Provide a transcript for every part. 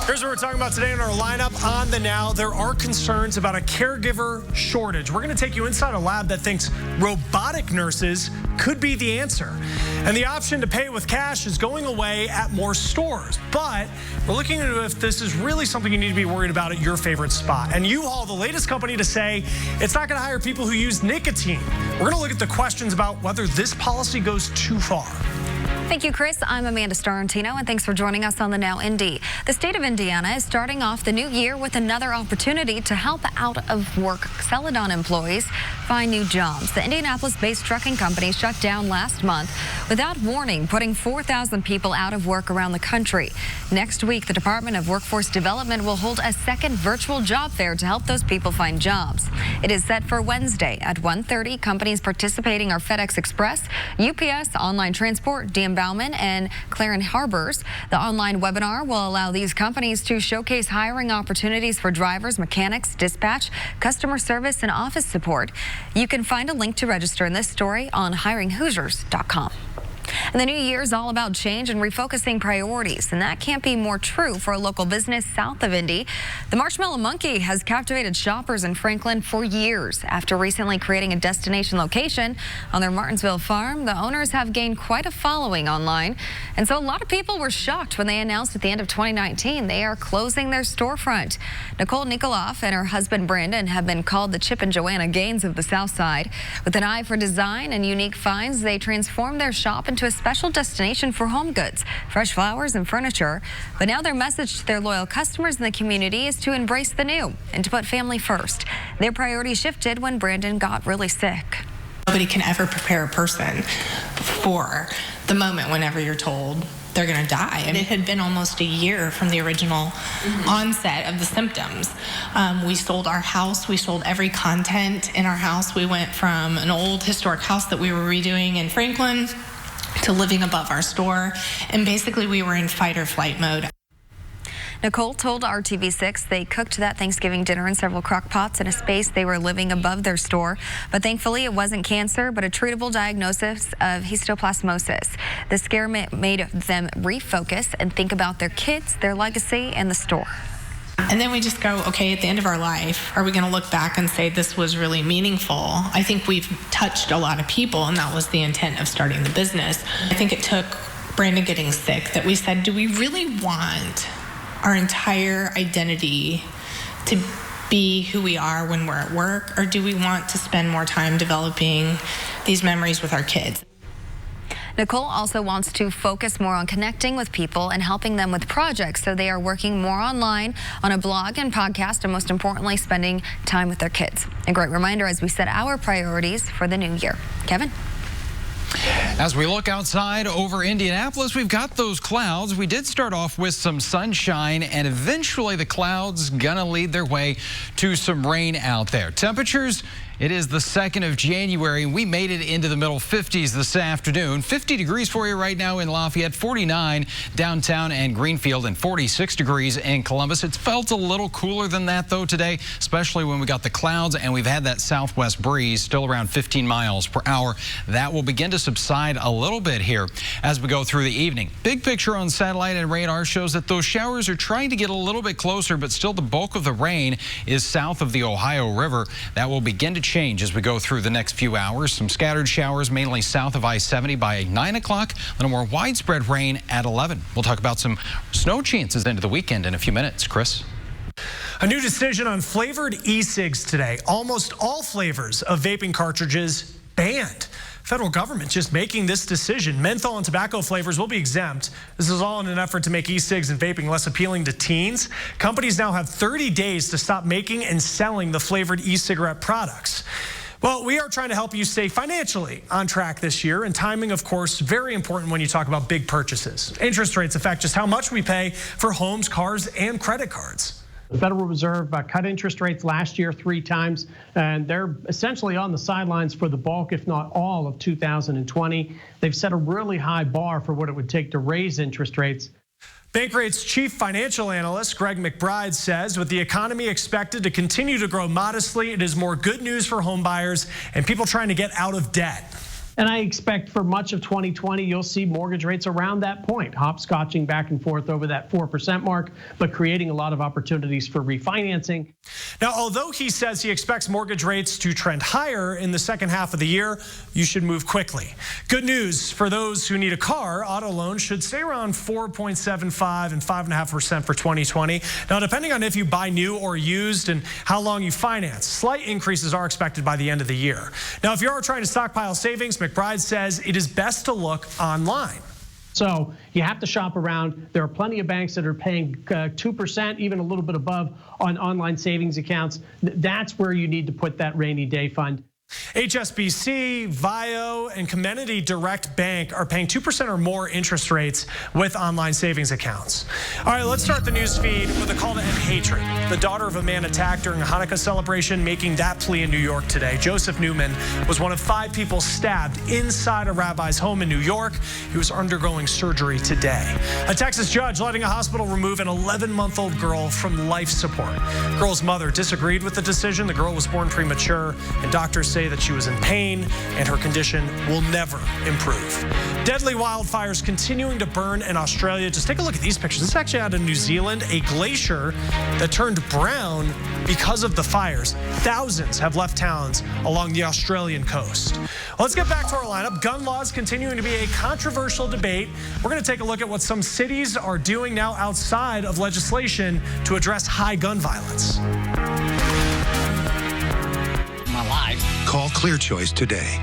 Here's what we're talking about today in our lineup on the Now. There are concerns about a caregiver shortage. We're going to take you inside a lab that thinks robotic nurses could be the answer. And the option to pay with cash is going away at more stores. But we're looking into if this is really something you need to be worried about at your favorite spot. And U-Haul, the latest company to say it's not going to hire people who use nicotine. We're going to look at the questions about whether this policy goes too far. Thank you, Chris. I'm Amanda Starantino, and thanks for joining us on the Now Indy. The state of Indiana is starting off the new year with another opportunity to help out-of-work Celadon employees find new jobs. The Indianapolis-based trucking company shut down last month without warning, putting 4,000 people out of work around the country. Next week, the Department of Workforce Development will hold a second virtual job fair to help those people find jobs. It is set for Wednesday at 1:30. Companies participating are FedEx Express, UPS, Online Transport, DM Bauman, and Clarence Harbors. The online webinar will allow these companies to showcase hiring opportunities for drivers, mechanics, dispatch, customer service, and office support. You can find a link to register in this story on hiringhoosiers.com. And the new year is all about change and refocusing priorities, and that can't be more true for a local business south of Indy. The Marshmallow Monkey has captivated shoppers in Franklin for years. After recently creating a destination location on their Martinsville farm, the owners have gained quite a following online. And so a lot of people were shocked when they announced at the end of 2019 they are closing their storefront. Nicole Nikoloff and her husband Brandon have been called the Chip and Joanna Gaines of the South Side. With an eye for design and unique finds, they transformed their shop into a special destination for home goods, fresh flowers, and furniture. But now their message to their loyal customers in the community is to embrace the new and to put family first. Their priorities shifted when Brandon got really sick. Nobody can ever prepare a person for the moment whenever you're told they're going to die. And it had been almost a year from the original onset of the symptoms. We sold our house. We sold every content in our house. We went from an old historic house that we were redoing in Franklin to living above our store, and basically we were in fight or flight mode. Nicole told RTV6 they cooked that Thanksgiving dinner in several crock pots in a space they were living above their store, but thankfully it wasn't cancer, but a treatable diagnosis of histoplasmosis. The scare made them refocus and think about their kids, their legacy, and the store. And then we just go, okay, at the end of our life, are we going to look back and say this was really meaningful? I think we've touched a lot of people, and that was the intent of starting the business. I think it took Brandon getting sick that we said, do we really want our entire identity to be who we are when we're at work, or do we want to spend more time developing these memories with our kids? Nicole also wants to focus more on connecting with people and helping them with projects, so they are working more online on a blog and podcast, and most importantly, spending time with their kids. A great reminder as we set our priorities for the new year. Kevin? As we look outside over Indianapolis, we've got those clouds. We did start off with some sunshine, and eventually the clouds gonna lead their way to some rain out there. Temperatures, it is the 2nd of January, and we made it into the middle 50s this afternoon. 50 degrees for you right now in Lafayette, 49 downtown and Greenfield, and 46 degrees in Columbus. It's felt a little cooler than that, though, today, especially when we got the clouds and we've had that southwest breeze, still around 15 miles per hour. That will begin to subside a little bit here as we go through the evening. Big picture on satellite and radar shows that those showers are trying to get a little bit closer, but still the bulk of the rain is south of the Ohio River. That will begin to change as we go through the next few hours. Some scattered showers mainly south of I-70 by 9 o'clock. A little more widespread rain at 11. We'll talk about some snow chances into the weekend in a few minutes. Chris? A new decision on flavored e-cigs today. Almost all flavors of vaping cartridges banned. Federal government just making this decision. Menthol and tobacco flavors will be exempt. This is all in an effort to make e-cigs and vaping less appealing to teens. Companies now have 30 days to stop making and selling the flavored e-cigarette products. Well, we are trying to help you stay financially on track this year, and timing, of course, very important when you talk about big purchases. Interest rates affect just how much we pay for homes, cars, and credit cards. The Federal Reserve cut interest rates last year 3 times, and they're essentially on the sidelines for the bulk, if not all, of 2020. They've set a really high bar for what it would take to raise interest rates. Bankrate's chief financial analyst, Greg McBride, says with the economy expected to continue to grow modestly, it is more good news for home buyers and people trying to get out of debt. And I expect for much of 2020, you'll see mortgage rates around that point, hopscotching back and forth over that 4% mark, but creating a lot of opportunities for refinancing. Now, although he says he expects mortgage rates to trend higher in the second half of the year, you should move quickly. Good news for those who need a car. Auto loans should stay around 4.75 and 5.5% for 2020. Now, depending on if you buy new or used and how long you finance, slight increases are expected by the end of the year. Now, if you are trying to stockpile savings, McBride says it is best to look online. So you have to shop around. There are plenty of banks that are paying 2%, even a little bit above on online savings accounts. That's where you need to put that rainy day fund. HSBC, VIO, and Comenity Direct Bank are paying 2% or more interest rates with online savings accounts. All right, let's start the news feed with a call to end hatred. The daughter of a man attacked during a Hanukkah celebration making that plea in New York today. Joseph Newman was one of 5 people stabbed inside a rabbi's home in New York. He was undergoing surgery today. A Texas judge letting a hospital remove an 11-month-old girl from life support. Girl's mother disagreed with the decision. The girl was born premature, and doctors say that she was in pain and her condition will never improve. Deadly wildfires continuing to burn in Australia. Just take a look at these pictures. This is actually out of New Zealand, a glacier that turned brown because of the fires. Thousands have left towns along the Australian coast. Let's get back to our lineup. Gun laws continuing to be a controversial debate. We're going to take a look at what some cities are doing now outside of legislation to address high gun violence. Call Clear Choice today.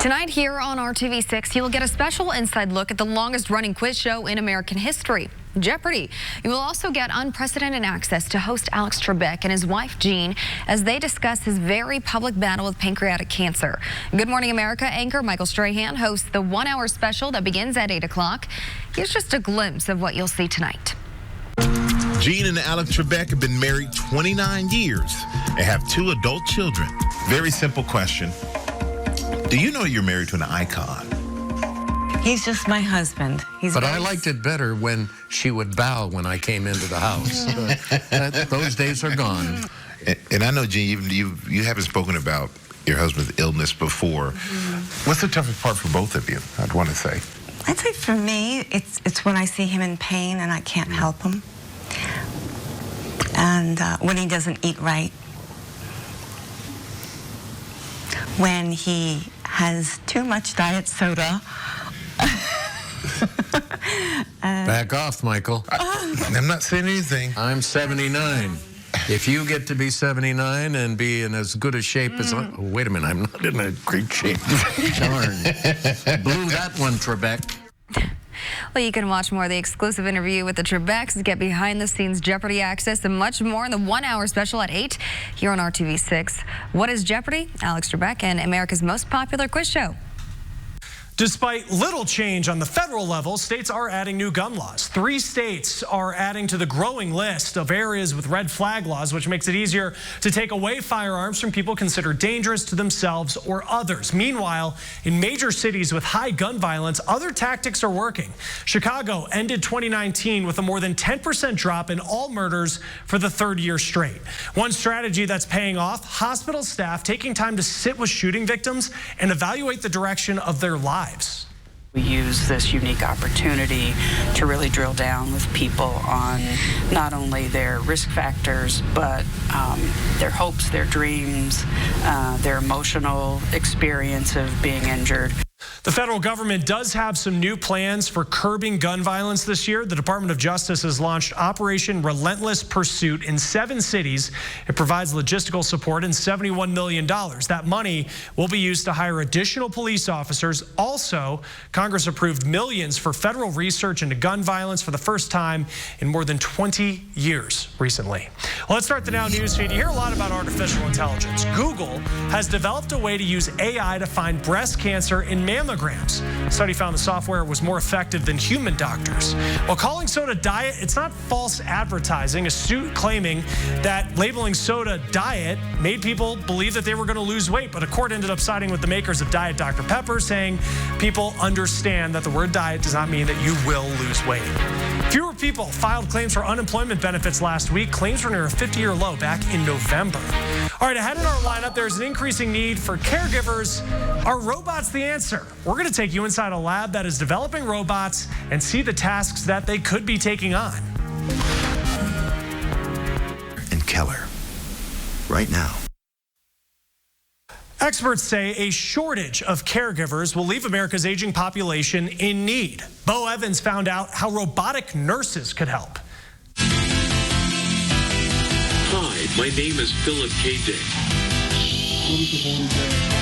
Tonight here on RTV6, you'll get a special inside look at the longest running quiz show in American history, Jeopardy! You will also get unprecedented access to host Alex Trebek and his wife Jean as they discuss his very public battle with pancreatic cancer. Good Morning America anchor Michael Strahan hosts the 1-hour special that begins at 8 o'clock. Here's just a glimpse of what you'll see tonight. Jean and Alex Trebek have been married 29 years and have 2 adult children. Very simple question. Do you know you're married to an icon? He's just my husband. But I liked it better when she would bow when I came into the house. Those days are gone. And I know, Jean, you haven't spoken about your husband's illness before. What's the toughest part for both of you, I'd want to say? I'd say for me, it's when I see him in pain and I can't help him. And when he doesn't eat right. When he has too much diet soda. Back off, Michael. I'm not saying anything. I'm 79. If you get to be 79 and be in as good a shape as I... Oh, wait a minute, I'm not in a great shape. Darn. Blew that one, Trebek. Well, you can watch more of the exclusive interview with the Trebeks, get behind-the-scenes Jeopardy access, and much more in the 1-hour special at 8 here on RTV6. What is Jeopardy? Alex Trebek and America's most popular quiz show. Despite little change on the federal level, states are adding new gun laws. 3 states are adding to the growing list of areas with red flag laws, which makes it easier to take away firearms from people considered dangerous to themselves or others. Meanwhile, in major cities with high gun violence, other tactics are working. Chicago ended 2019 with a more than 10% drop in all murders for the 3rd year straight. One strategy that's paying off, hospital staff taking time to sit with shooting victims and evaluate the direction of their lives. We use this unique opportunity to really drill down with people on not only their risk factors, but their hopes, their dreams, their emotional experience of being injured. The federal government does have some new plans for curbing gun violence this year. The Department of Justice has launched Operation Relentless Pursuit in 7 cities. It provides logistical support and $71 million. That money will be used to hire additional police officers. Also, Congress approved millions for federal research into gun violence for the first time in more than 20 years recently. Well, let's start the Now News feed. You hear a lot about artificial intelligence. Google has developed a way to use AI to find breast cancer in mammograms. A study found the software was more effective than human doctors. While calling soda diet, it's not false advertising. A suit claiming that labeling soda diet made people believe that they were going to lose weight, but a court ended up siding with the makers of Diet Dr. Pepper, saying people understand that the word diet does not mean that you will lose weight. Fewer people filed claims for unemployment benefits last week. Claims were near a 50-year low back in November. All right, ahead in our lineup, there's an increasing need for caregivers. Are robots the answer? We're going to take you inside a lab that is developing robots and see the tasks that they could be taking on. And Keller, right now. Experts say a shortage of caregivers will leave America's aging population in need. Bo Evans found out how robotic nurses could help. Hi, my name is Philip K. Dick.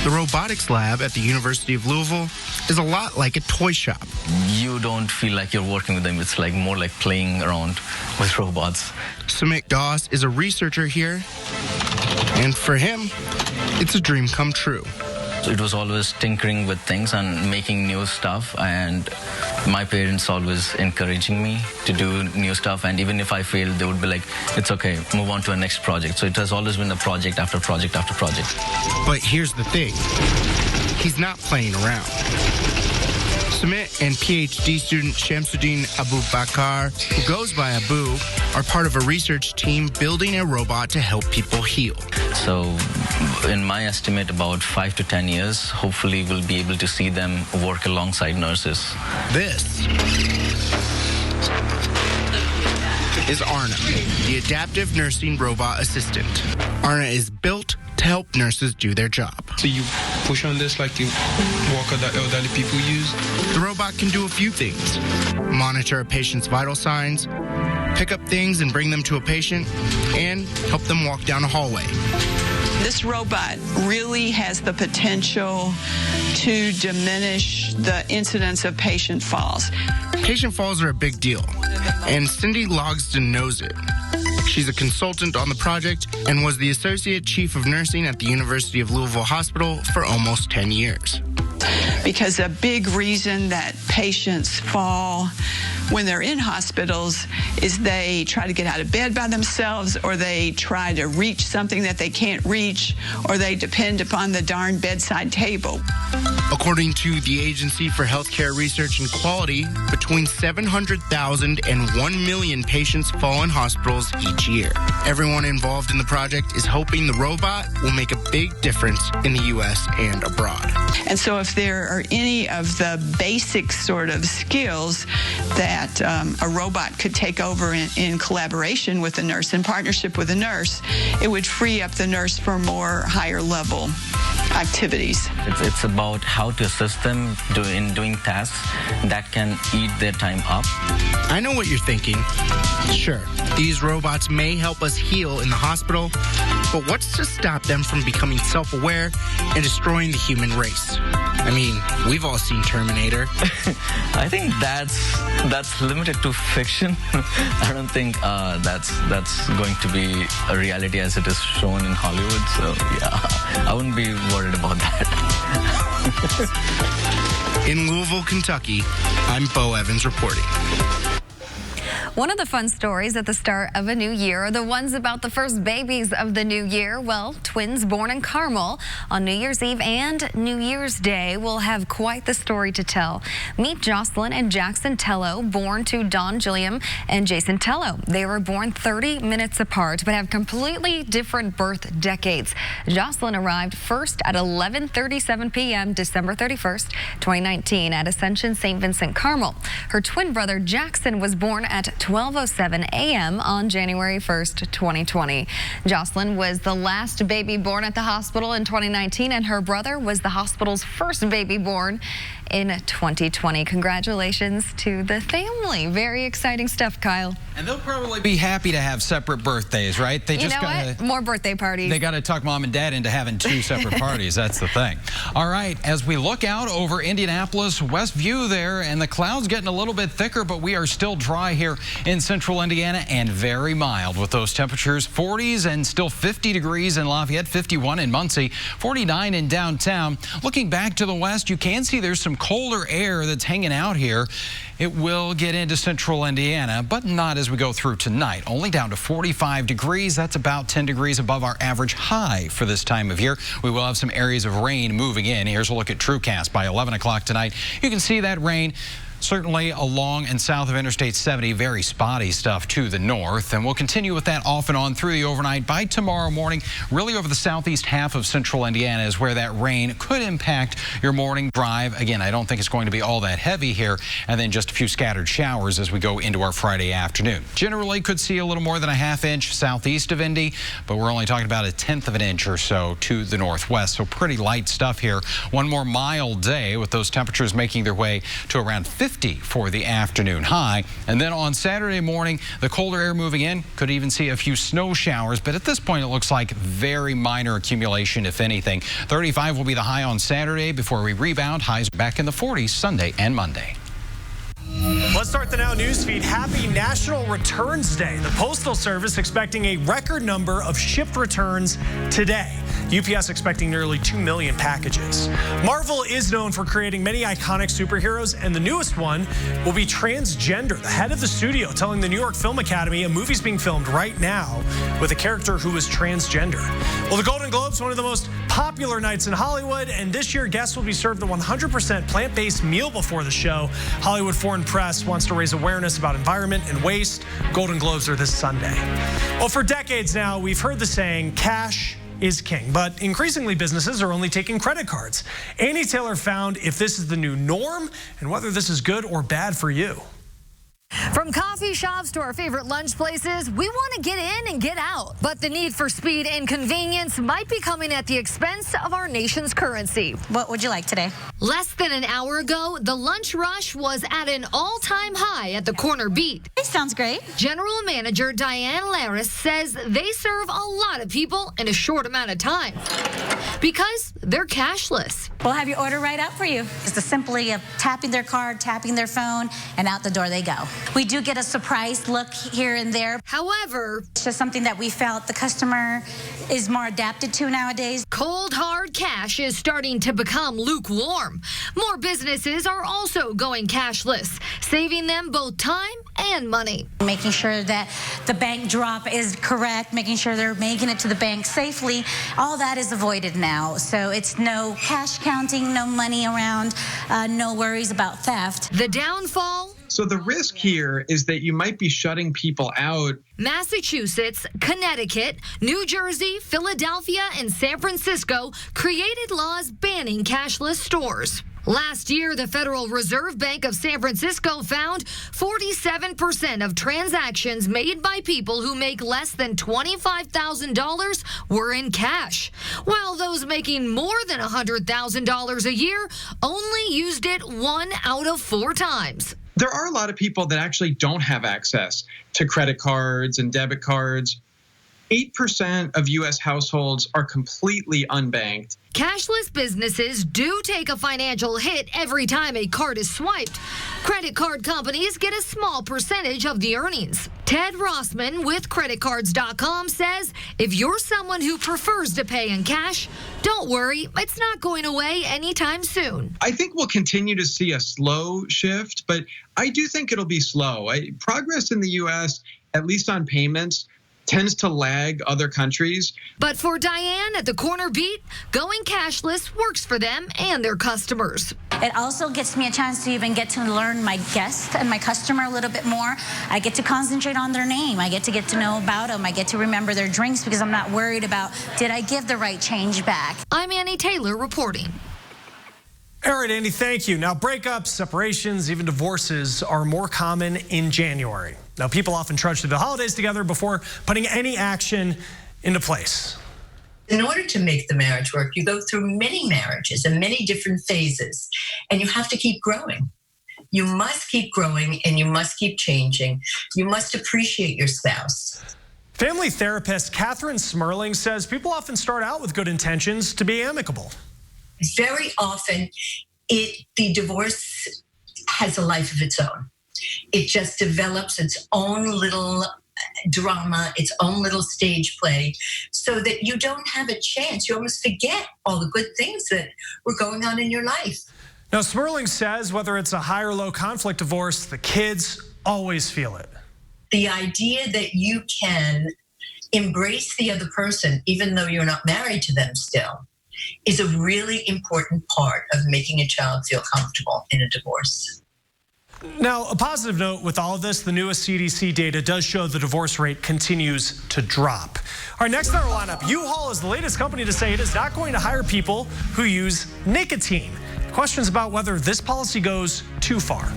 The robotics lab at the University of Louisville is a lot like a toy shop. You don't feel like you're working with them. It's like more like playing around with robots. Samik Das is a researcher here, and for him, it's a dream come true. It was always tinkering with things and making new stuff, and my parents always encouraging me to do new stuff, and even if I failed, they would be like, it's okay, move on to a next project. So it has always been a project after project after project. But here's the thing, he's not playing around. Sumit and PhD student Shamsuddin Abu Bakar, who goes by Abu, are part of a research team building a robot to help people heal. So in my estimate, about 5 to 10 years, hopefully we'll be able to see them work alongside nurses. This is Arna, the adaptive nursing robot assistant. Arna is built to help nurses do their job. So you push on this like the walker that elderly people use? The robot can do a few things. Monitor a patient's vital signs, pick up things and bring them to a patient, and help them walk down a hallway. This robot really has the potential to diminish the incidence of patient falls. Patient falls are a big deal, and Cindy Logsdon knows it. She's a consultant on the project and was the Associate Chief of Nursing at the University of Louisville Hospital for almost 10 years. Because a big reason that patients fall when they're in hospitals is they try to get out of bed by themselves, or they try to reach something that they can't reach, or they depend upon the darn bedside table. According to the Agency for Healthcare Research and Quality, between 700,000 and 1 million patients fall in hospitals each year. Everyone involved in the project is hoping the robot will make a big difference in the U.S. and abroad. And so if there are any of the basic sort of skills that a robot could take over in collaboration with the nurse, in partnership with the nurse, it would free up the nurse for more higher level activities. It's about how to assist them in doing tasks that can eat their time up. I know what you're thinking. Sure, these robots may help us heal in the hospital, but what's to stop them from becoming self-aware and destroying the human race? I mean, we've all seen Terminator. I think that's limited to fiction. I don't think that's going to be a reality as it is shown in Hollywood. So yeah, I wouldn't be worried about that. In Louisville, Kentucky, I'm Bo Evans reporting. One of the fun stories at the start of a new year are the ones about the first babies of the new year. Well, twins born in Carmel on New Year's Eve and New Year's Day will have quite the story to tell. Meet Jocelyn and Jackson Tello, born to Don Gilliam and Jason Tello. They were born 30 minutes apart but have completely different birth decades. Jocelyn arrived first at 11:37 p.m. December 31st, 2019 at Ascension St. Vincent Carmel. Her twin brother Jackson was born at 12:07 a.m. on January 1st, 2020. Jocelyn was the last baby born at the hospital in 2019, and her brother was the hospital's first baby born in 2020. Congratulations to the family. Very exciting stuff, Kyle. And they'll probably be happy to have separate birthdays, right? They just what? More birthday parties. They got to talk mom and dad into having two separate parties. That's the thing. All right, as we look out over Indianapolis, West View there, and the clouds getting a little bit thicker, but we are still dry here in central Indiana and very mild with those temperatures. 40s and still 50 degrees in Lafayette, 51 in Muncie, 49 in downtown. Looking back to the west, you can see there's some colder air that's hanging out here. It will get into central Indiana, but not as we go through tonight. Only down to 45 degrees. That's about 10 degrees above our average high for this time of year. We will have some areas of rain moving in. Here's a look at TrueCast by 11 o'clock tonight. You can see that rain Certainly along and south of Interstate 70, very spotty stuff to the north. And we'll continue with that off and on through the overnight. By tomorrow morning, really over the southeast half of central Indiana is where that rain could impact your morning drive. Again, I don't think it's going to be all that heavy here. And then just a few scattered showers as we go into our Friday afternoon. Generally could see a little more than a ½ inch southeast of Indy, but we're only talking about 1/10 of an inch or so to the northwest. So pretty light stuff here. One more mild day with those temperatures making their way to around 50 for the afternoon high. And then on Saturday morning, the colder air moving in could even see a few snow showers. But at this point, it looks like very minor accumulation, if anything. 35 will be the high on Saturday before we rebound. Highs back in the 40s Sunday and Monday. Let's start the Now News feed. Happy National Returns Day. The Postal Service expecting a record number of shipped returns today. UPS expecting nearly 2 million packages. Marvel is known for creating many iconic superheroes, and the newest one will be transgender. The head of the studio telling the New York Film Academy a movie's being filmed right now with a character who is transgender. Well, the Golden Globes, one of the most popular nights in Hollywood, and this year guests will be served a 100% plant-based meal before the show. Hollywood Foreign Press wants to raise awareness about environment and waste. Golden Globes are this Sunday. Well, for decades now, we've heard the saying, cash is king, but increasingly businesses are only taking credit cards. Annie Taylor found if this is the new norm and whether this is good or bad for you. From coffee shops to our favorite lunch places, we want to get in and get out. But the need for speed and convenience might be coming at the expense of our nation's currency. What would you like today? Less than an hour ago, the lunch rush was at an all-time high at the Corner Beat. This sounds great. General Manager Diane Laris says they serve a lot of people in a short amount of time because they're cashless. We'll have your order right out for you. It's the simply of tapping their card, tapping their phone, and out the door they go. We do get a surprise look here and there. However, it's just something that we felt the customer is more adapted to nowadays. Cold hard cash is starting to become lukewarm. More businesses are also going cashless, saving them both time and money. Making sure that the bank drop is correct, making sure they're making it to the bank safely, all that is avoided now. So it's no cash counting, no money around, no worries about theft. The downfall? So the risk here is that you might be shutting people out. Massachusetts, Connecticut, New Jersey, Philadelphia, and San Francisco created laws banning cashless stores. Last year, the Federal Reserve Bank of San Francisco found 47% of transactions made by people who make less than $25,000 were in cash, while those making more than $100,000 a year only used it 1 out of 4 times. There are a lot of people that actually don't have access to credit cards and debit cards. 8% of U.S. households are completely unbanked. Cashless businesses do take a financial hit every time a card is swiped. Credit card companies get a small percentage of the earnings. Ted Rossman with creditcards.com says if you're someone who prefers to pay in cash, don't worry, it's not going away anytime soon. I think we'll continue to see a slow shift, but I do think it'll be slow. Progress in the U.S., at least on payments, tends to lag other countries. But for Diane at the Corner Beat, going cashless works for them and their customers. It also gets me a chance to even get to learn my guest and my customer a little bit more. I get to concentrate on their name. I get to know about them. I get to remember their drinks because I'm not worried about, did I give the right change back? I'm Annie Taylor reporting. All right, Andy, thank you. Now, breakups, separations, even divorces are more common in January. Now, people often trudge through the holidays together before putting any action into place. In order to make the marriage work, you go through many marriages and many different phases, and you have to keep growing. You must keep growing, and you must keep changing. You must appreciate your spouse. Family therapist Catherine Smerling says people often start out with good intentions to be amicable. Very often, the divorce has a life of its own. It just develops its own little drama, its own little stage play, so that you don't have a chance. You almost forget all the good things that were going on in your life. Now, Smerling says whether it's a high or low conflict divorce, the kids always feel it. The idea that you can embrace the other person, even though you're not married to them still, is a really important part of making a child feel comfortable in a divorce. Now, a positive note with all of this, the newest CDC data does show the divorce rate continues to drop. All right, next in our lineup, U-Haul is the latest company to say it is not going to hire people who use nicotine. Questions about whether this policy goes too far.